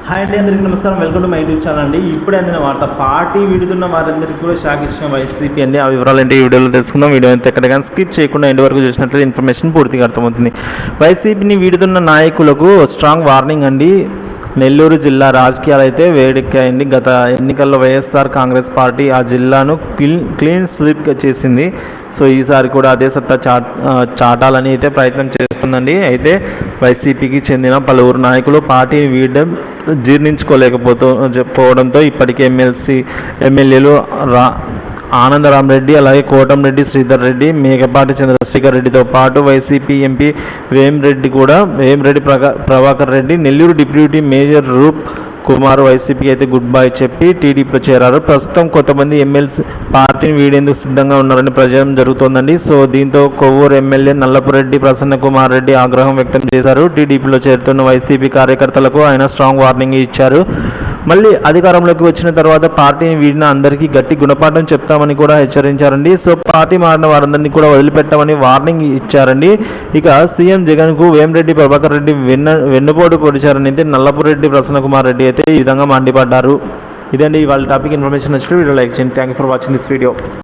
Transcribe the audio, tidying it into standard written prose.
Hi అండి, అందరికీ నమస్కారం. Welcome to my YouTube channel అండి. ఇప్పుడే అందిన వార్త, పార్టీ విడుతున్న వారందరికీ కూడా షాక్ ఇచ్చిన వైసీపీ అండి. ఆ వివరాలు ఏంటి ఈ వీడియోలో తెలుసుకుందాం. వీడియో అయితే ఎక్కడ కానీ స్కిప్ చేయకుండా ఎండ్ వరకు చూసినట్లయితే ఇన్ఫర్మేషన్ పూర్తిగా అర్థమవుతుంది. వైసీపీని వీడుతున్న నాయకులకు స్ట్రాంగ్ వార్నింగ్ అండి. నెల్లూరు జిల్లా రాజకీయాలు అయితే వేడెక్కాయండి. గత ఎన్నికల్లో వైఎస్ఆర్ కాంగ్రెస్ పార్టీ ఆ జిల్లాను క్లీన్ స్వీప్ చేసింది. సో ఈసారి కూడా అదే సత్తా చాటాలని అయితే ప్రయత్నం చేస్తుందండి. అయితే వైసీపీకి చెందిన పలువురు నాయకులు పార్టీని వీడడం జీర్ణించుకోలేకపోవడంతో ఇప్పటికే ఎమ్మెల్యేలు ఆనందరామరెడ్డి, అలాగే కోటంరెడ్డి శ్రీధర్ రెడ్డి, మేకపాటి చంద్రశేఖర్ రెడ్డితో పాటు YCP MP Vemireddy Prabhakar Reddy, Nellore deputy mayor Roop Kumar వైసీపీకి అయితే గుడ్ బై చెప్పి టీడీపీలో చేరారు. ప్రస్తుతం కొంతమంది ఎమ్మెల్సీ పార్టీని వీడేందుకు సిద్ధంగా ఉన్నారని ప్రచారం జరుగుతోందండి. సో దీంతో కొవ్వూరు ఎమ్మెల్యే నల్లపురెడ్డి ప్రసన్న కుమార్ రెడ్డి ఆగ్రహం వ్యక్తం చేశారు. టీడీపీలో చేరుతున్న వైసీపీ కార్యకర్తలకు ఆయన స్ట్రాంగ్ వార్నింగ్ ఇచ్చారు. మళ్ళీ అధికారంలోకి వచ్చిన తర్వాత పార్టీని వీడిన అందరికీ గట్టి గుణపాఠం చెప్తామని కూడా హెచ్చరించారండి. సో పార్టీ మారిన వారందరినీ కూడా వదిలిపెట్టామని వార్నింగ్ ఇచ్చారండి. ఇక సీఎం జగన్కు వేమిరెడ్డి ప్రభాకర్ రెడ్డి వెన్నుపోటు పొడిచారని అయితే నల్లపురెడ్డి ప్రసన్న కుమార్ రెడ్డి అయితే ఈ విధంగా మండిపడ్డారు. ఇదండి ఇవాళ టాపిక్. ఇన్ఫర్మేషన్ వచ్చిన వీడియో లైక్ చేయండి. Thank you for watching this video.